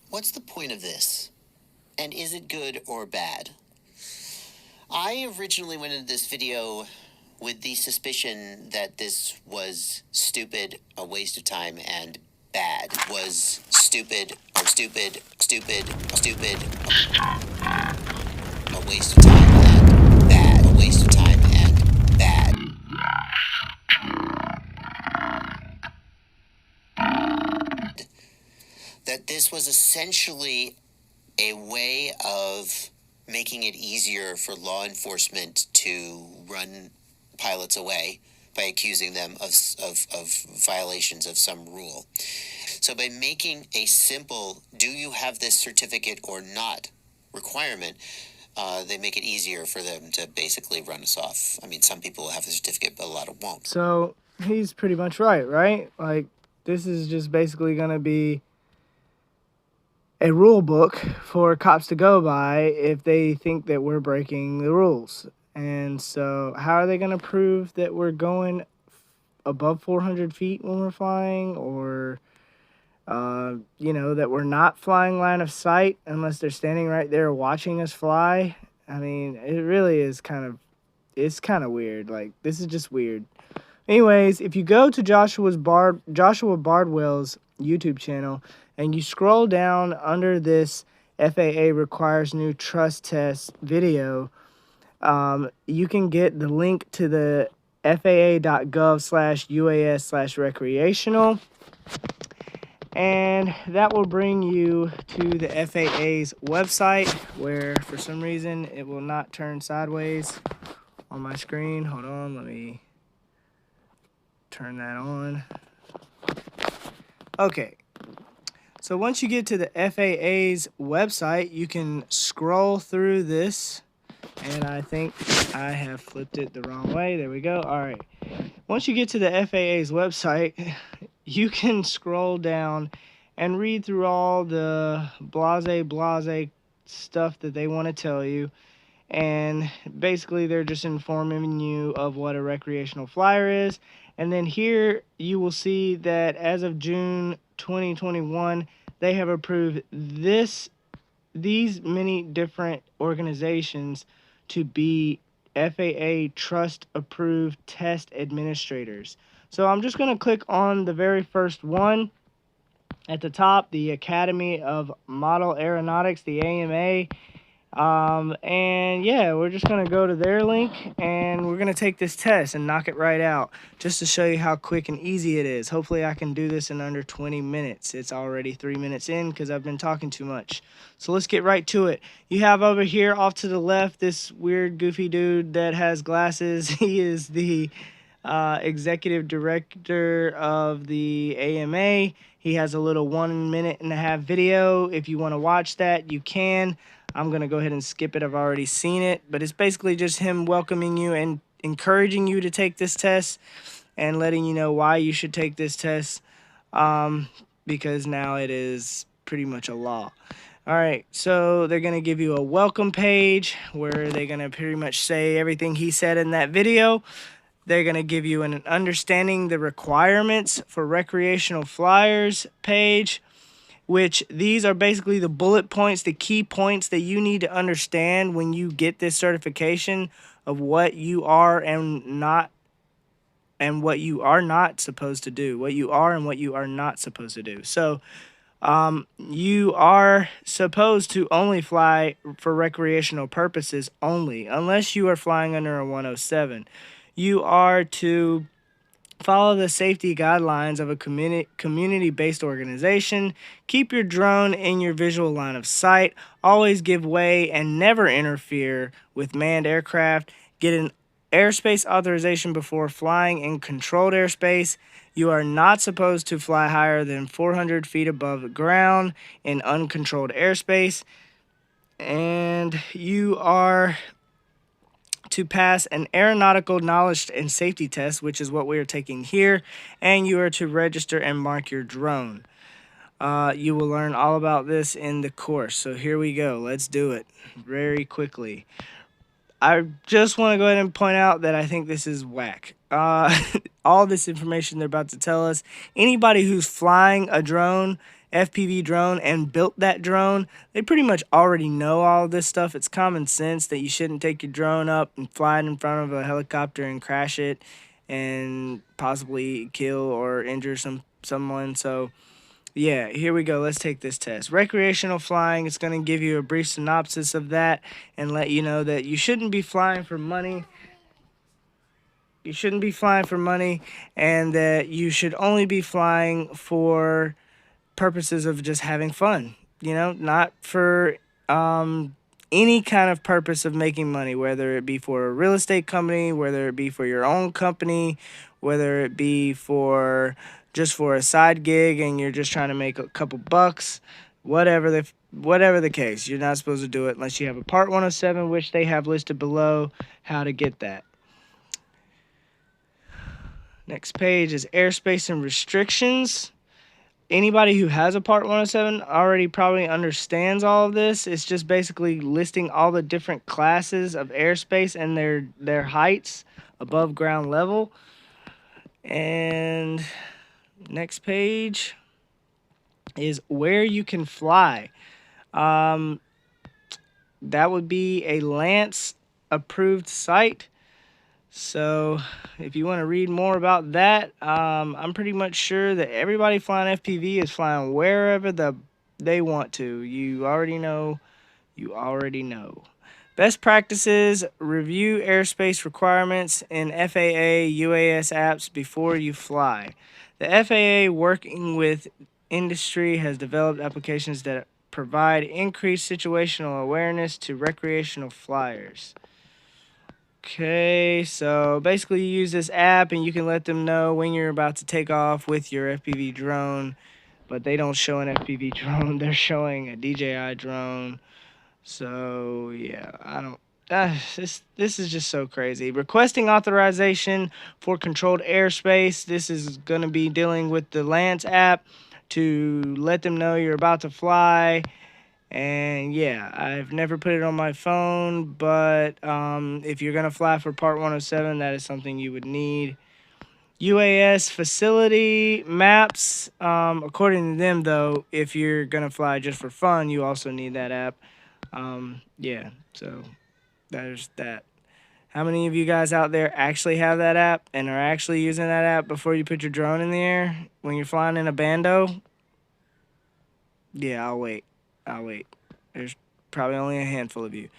What's the point of this? And is it good or bad? I originally went into this video with the suspicion that this was stupid, a waste of time, and bad. Was stupid, a waste of time, and bad. A waste of time, and bad. That this was essentially a way of making it easier for law enforcement to run pilots away by accusing them of violations of some rule. So by making a simple, do you have this certificate or not requirement, they make it easier for them to basically run us off. I mean, some people will have the certificate, but a lot of won't. So he's pretty much right? Like, this is just basically going to be a rule book for cops to go by if they think that we're breaking the rules. And so how are they going to prove that we're going above 400 feet when we're flying, or that we're not flying line of sight unless they're standing right there watching us fly? I mean, it really is it's kind of weird. Like, this is just weird. Anyways, if you go to Joshua Bardwell's YouTube channel and you scroll down under this FAA requires new trust test video, you can get the link to the faa.gov/UAS/recreational. And that will bring you to the FAA's website, where for some reason it will not turn sideways on my screen. Hold on, let me turn that on. Okay, so once you get to the FAA's website, you can scroll through this, and I think I have flipped it the wrong way. There we go. All right, once you get to the FAA's website, you can scroll down and read through all the blase stuff that they want to tell you. And basically they're just informing you of what a recreational flyer is. And then here you will see that as of June 2021, they have approved these many different organizations to be FAA trust approved test administrators. So I'm just going to click on the very first one at the top, the Academy of Model Aeronautics, the AMA. And yeah, we're just going to go to their link and we're going to take this test and knock it right out just to show you how quick and easy it is. Hopefully I can do this in under 20 minutes. It's already 3 minutes in because I've been talking too much. So let's get right to it. You have over here off to the left this weird goofy dude that has glasses. He is the executive director of the AMA. He has a little 1.5 minute video. If you want to watch that, you can. I'm going to go ahead and skip it. I've already seen it, but it's basically just him welcoming you and encouraging you to take this test and letting you know why you should take this test, because now it is pretty much a law. All right, so they're going to give you a welcome page where they're going to pretty much say everything he said in that video. They're going to give you an understanding the requirements for recreational flyers page, which these are basically the bullet points, the key points that you need to understand when you get this certification of what you are and what you are not supposed to do, what you are and what you are not supposed to do. So you are supposed to only fly for recreational purposes only, unless you are flying under a 107. You are to follow the safety guidelines of a community-based organization. Keep your drone in your visual line of sight. Always give way and never interfere with manned aircraft. Get an airspace authorization before flying in controlled airspace. You are not supposed to fly higher than 400 feet above the ground in uncontrolled airspace. And you are to pass an aeronautical knowledge and safety test, which is what we are taking here, and you are to register and mark your drone. You will learn all about this in the course. So here we go. Let's do it very quickly. I just want to go ahead and point out that I think this is whack. All this information they're about to tell us, anybody who's flying a drone, FPV drone and built that drone, they pretty much already know all of this stuff. It's common sense that you shouldn't take your drone up and fly it in front of a helicopter and crash it and possibly kill or injure someone. So yeah, here we go. Let's take this test. Recreational flying, it's going to give you a brief synopsis of that and let you know that you shouldn't be flying for money. You shouldn't be flying for money, and that you should only be flying for purposes of just having fun. You know, not for any kind of purpose of making money, whether it be for a real estate company, whether it be for your own company, whether it be for just for a side gig and you're just trying to make a couple bucks, whatever the case. You're not supposed to do it unless you have a Part 107, which they have listed below how to get that. Next page is airspace and restrictions. Anybody who has a Part 107 already probably understands all of this. It's just basically listing all the different classes of airspace and their heights above ground level. And next page is where you can fly. That would be a Lance approved site. So if you want to read more about that, I'm pretty much sure that everybody flying FPV is flying wherever they want to. You already know. Best practices: review airspace requirements in FAA UAS apps before you fly. The FAA, working with industry, has developed applications that provide increased situational awareness to recreational flyers. Okay, so basically you use this app and you can let them know when you're about to take off with your FPV drone, but they don't show an FPV drone, they're showing a DJI drone. So yeah, this is just so crazy. Requesting authorization for controlled airspace. This is going to be dealing with the Lance app to let them know you're about to fly. And yeah, I've never put it on my phone, but if you're going to fly for Part 107, that is something you would need. UAS facility maps. According to them, though, if you're going to fly just for fun, you also need that app. Yeah, so there's that. How many of you guys out there actually have that app and are actually using that app before you put your drone in the air when you're flying in a bando? Yeah, I'll wait. There's probably only a handful of you.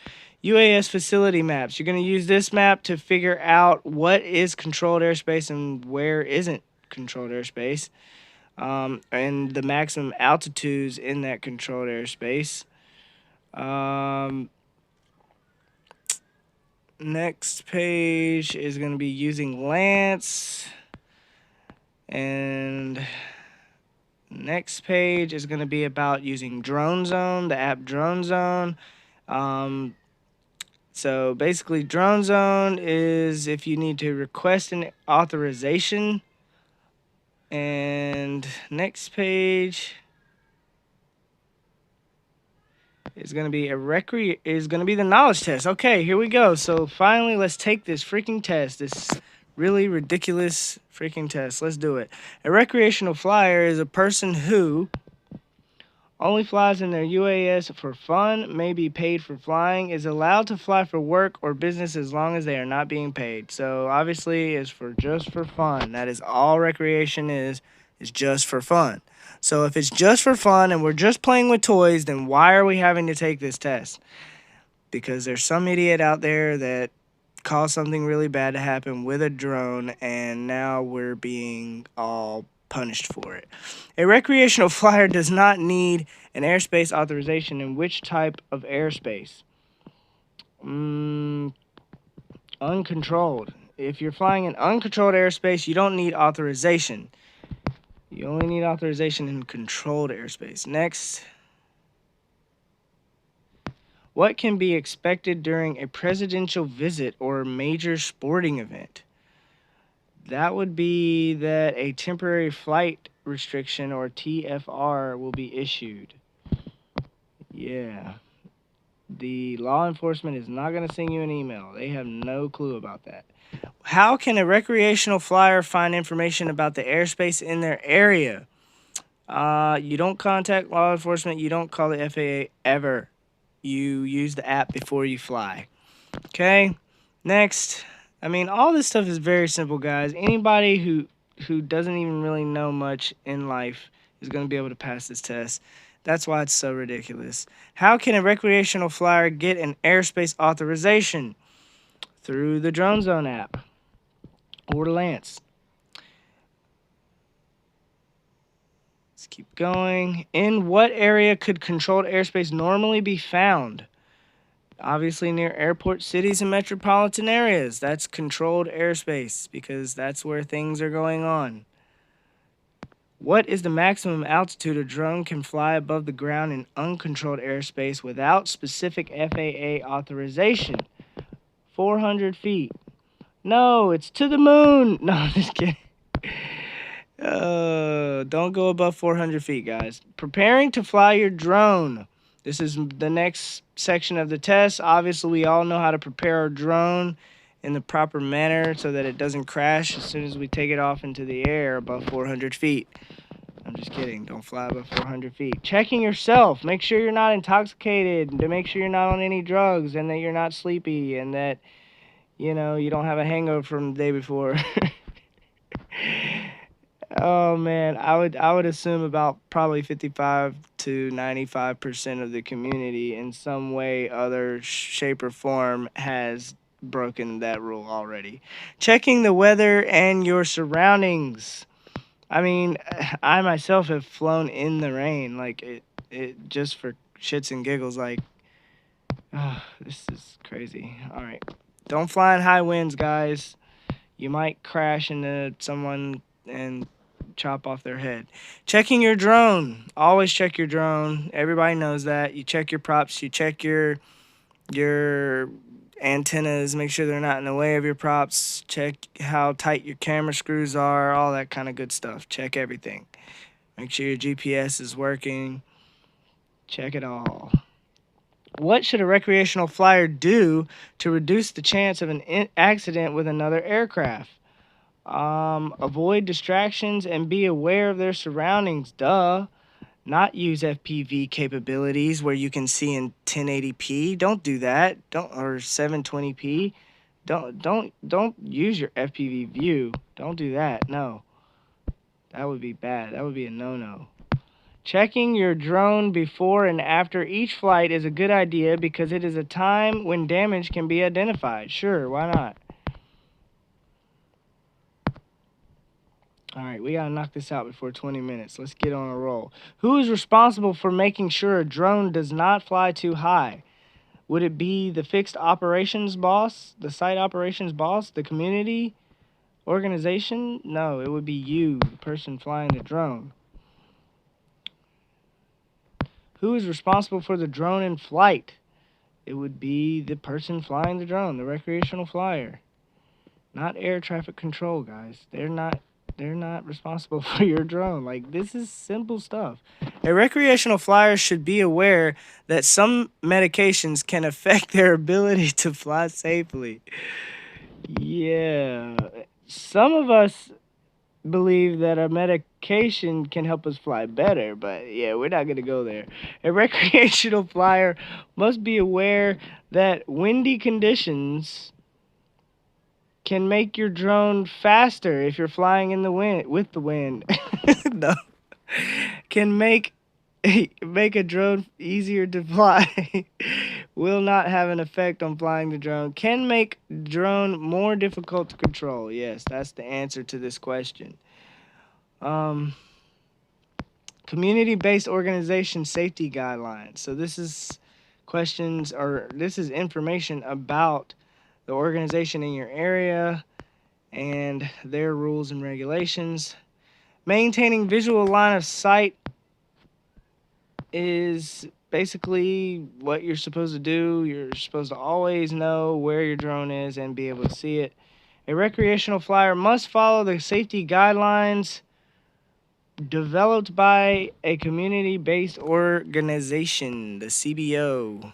UAS facility maps. You're going to use this map to figure out what is controlled airspace and where isn't controlled airspace, and the maximum altitudes in that controlled airspace. Next page is going to be using Lance, and next page is going to be about using Drone Zone, the app Drone Zone. So basically Drone Zone is if you need to request an authorization. And next page is going to be the knowledge test. Okay, here we go. So finally, let's take this freaking test. This really ridiculous freaking test. Let's do it. A recreational flyer is a person who only flies in their UAS for fun, may be paid for flying, is allowed to fly for work or business as long as they are not being paid. So obviously it's just for fun. That is all recreation is just for fun. So if it's just for fun and we're just playing with toys, then why are we having to take this test? Because there's some idiot out there that caused something really bad to happen with a drone, and now we're being all punished for it. A recreational flyer does not need an airspace authorization. In which type of airspace? Uncontrolled. If you're flying in uncontrolled airspace, you don't need authorization. You only need authorization in controlled airspace. Next. What can be expected during a presidential visit or major sporting event? That would be that a temporary flight restriction, or TFR, will be issued. Yeah. The law enforcement is not going to send you an email. They have no clue about that. How can a recreational flyer find information about the airspace in their area? You don't contact law enforcement. You don't call the FAA ever. You use the app before you fly. Okay. Next. I mean, all this stuff is very simple, guys. Anybody who doesn't even really know much in life is going to be able to pass this test. That's why it's so ridiculous. How can a recreational flyer get an airspace authorization? Through the Drone Zone app or Lance. Let's keep going. In what area could controlled airspace normally be found? Obviously near airport cities and metropolitan areas. That's controlled airspace because that's where things are going on. What is the maximum altitude a drone can fly above the ground in uncontrolled airspace without specific FAA authorization? 400 feet. No, it's to the moon. No, I'm just kidding. Don't go above 400 feet, guys. Preparing to fly your drone. This is the next section of the test. Obviously, we all know how to prepare our drone in the proper manner so that it doesn't crash as soon as we take it off into the air above 400 feet. I'm just kidding. Don't fly above 400 feet. Checking yourself. Make sure you're not intoxicated. To make sure you're not on any drugs and that you're not sleepy and that, you know, you don't have a hangover from the day before. Oh man, I would assume about probably 55 to 95% of the community in some way, other shape or form has broken that rule already. Checking the weather and your surroundings. I mean, I myself have flown in the rain, like it just for shits and giggles. Like, oh, this is crazy. All right, don't fly in high winds, guys. You might crash into someone and chop off their head. Checking your drone. Always check your drone. Everybody knows that. You check your props. You check your antennas. Make sure they're not in the way of your props. Check how tight your camera screws are. All that kind of good stuff. Check everything. Make sure your GPS is working. Check it all. What should a recreational flyer do to reduce the chance of an accident with another aircraft? Avoid distractions and be aware of their surroundings. Duh. Not use FPV capabilities where you can see in 1080p. Don't do that. Don't or 720p. Don't use your FPV view. Don't do that. No. That would be bad. That would be a no-no. Checking your drone before and after each flight is a good idea because it is a time when damage can be identified. Sure, why not? All right, we gotta knock this out before 20 minutes. Let's get on a roll. Who is responsible for making sure a drone does not fly too high? Would it be the fixed operations boss, the site operations boss, the community organization? No, it would be you, the person flying the drone. Who is responsible for the drone in flight? It would be the person flying the drone, the recreational flyer. Not air traffic control, guys. They're not responsible for your drone. Like, this is simple stuff. A recreational flyer should be aware that some medications can affect their ability to fly safely. Yeah. Some of us believe that a medication can help us fly better, but yeah, we're not going to go there. A recreational flyer must be aware that windy conditions can make your drone faster if you're flying in the wind with the wind. No. Can make a drone easier to fly. Will not have an effect on flying the drone. Can make drone more difficult to control. Yes, that's the answer to this question. Community-based organization safety guidelines. So this is questions, or this is information about the organization in your area and their rules and regulations. Maintaining visual line of sight is basically what you're supposed to do. You're supposed to always know where your drone is and be able to see it. A recreational flyer must follow the safety guidelines developed by a community-based organization, the CBO.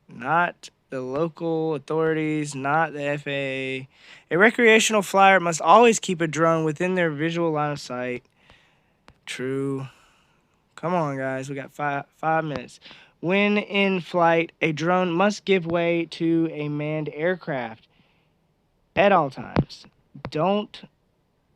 Not the local authorities, not the FAA. A recreational flyer must always keep a drone within their visual line of sight. True. Come on, guys. We got five minutes. When in flight, a drone must give way to a manned aircraft at all times. Don't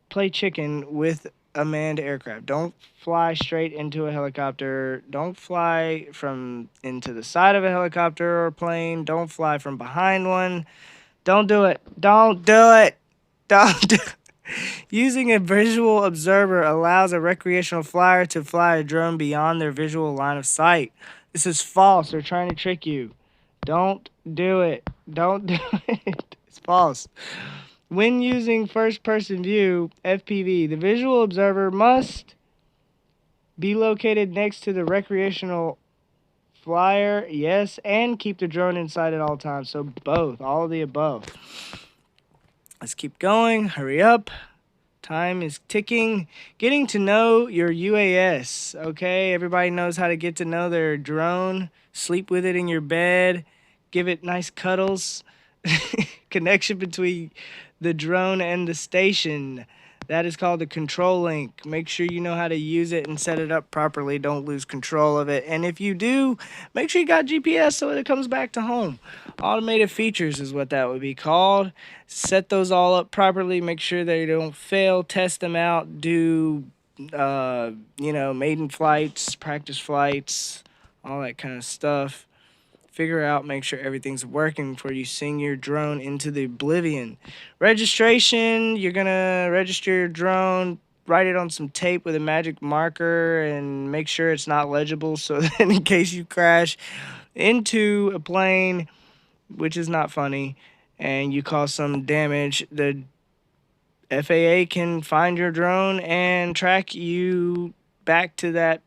play chicken with a manned aircraft. Don't fly straight into a helicopter. Don't fly from into the side of a helicopter or plane. Don't fly from behind one. Don't do it. Don't do it. Don't do it. Using a visual observer allows a recreational flyer to fly a drone beyond their visual line of sight. This is false. They're trying to trick you. Don't do it. Don't do it. It's false. When using first-person view, FPV, the visual observer must be located next to the recreational flyer, yes, and keep the drone in sight at all times. So both, all of the above. Let's keep going. Hurry up. Time is ticking. Getting to know your UAS. Okay, everybody knows how to get to know their drone. Sleep with it in your bed. Give it nice cuddles. Connection between the drone and the station. That is called the control link. Make sure you know how to use it and set it up properly. Don't lose control of it. And if you do, make sure you got GPS so it comes back to home. Automated features is what that would be called. Set those all up properly. Make sure they don't fail. Test them out. Do, maiden flights, practice flights, all that kind of stuff. Figure out, make sure everything's working before you sing your drone into the oblivion. Registration, you're going to register your drone, write it on some tape with a magic marker, and make sure it's not legible so that in case you crash into a plane, which is not funny, and you cause some damage, the FAA can find your drone and track you back to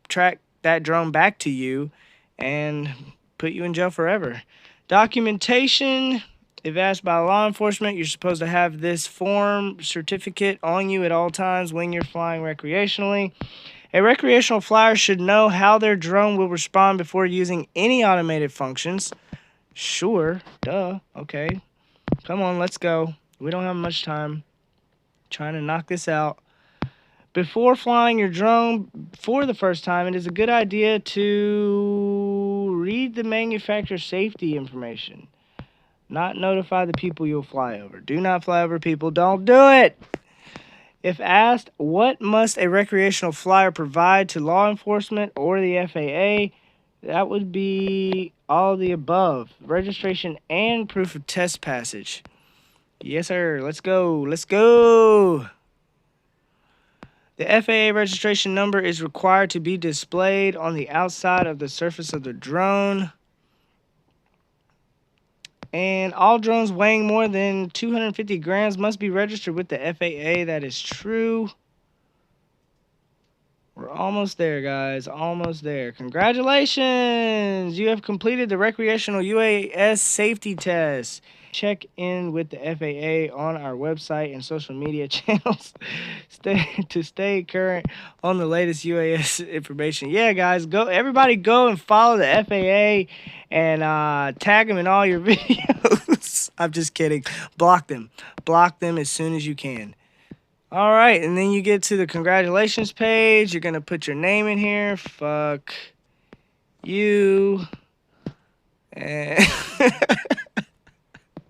track that drone back to you and put you in jail forever. Documentation. If asked by law enforcement, you're supposed to have this form certificate on you at all times when you're flying recreationally. A recreational flyer should know how their drone will respond before using any automated functions. Sure, duh, okay. Come on, let's go. We don't have much time. Trying to knock this out. Before flying your drone for the first time, it is a good idea to read the manufacturer safety information. Not notify the people you'll fly over. Do not fly over people. Don't do it! If asked, what must a recreational flyer provide to law enforcement or the FAA? That would be all of the above. Registration and proof of test passage. Yes, sir. Let's go. Let's go. The FAA registration number is required to be displayed on the outside of the surface of the drone. And all drones weighing more than 250 grams must be registered with the FAA. That is true. We're almost there, guys. Almost there. Congratulations! You have completed the recreational UAS safety test. Check in with the FAA on our website and social media channels to stay current on the latest UAS information. Yeah, guys, go! Everybody, go and follow the FAA and tag them in all your videos. I'm just kidding. Block them. Block them as soon as you can. All right, and then you get to the congratulations page. You're gonna put your name in here. Fuck you. And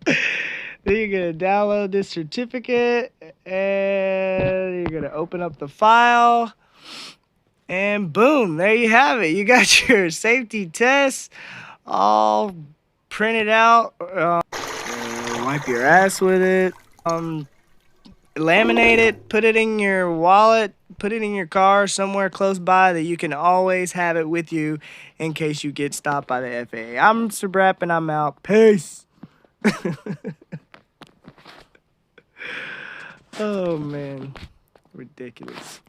then you're going to download this certificate, and you're going to open up the file, and boom, there you have it. You got your safety tests all printed out. Wipe your ass with it. Laminate it, put it in your wallet, put it in your car somewhere close by that you can always have it with you in case you get stopped by the FAA. I'm Sir Brap, and I'm out. Peace. Oh, man. Ridiculous.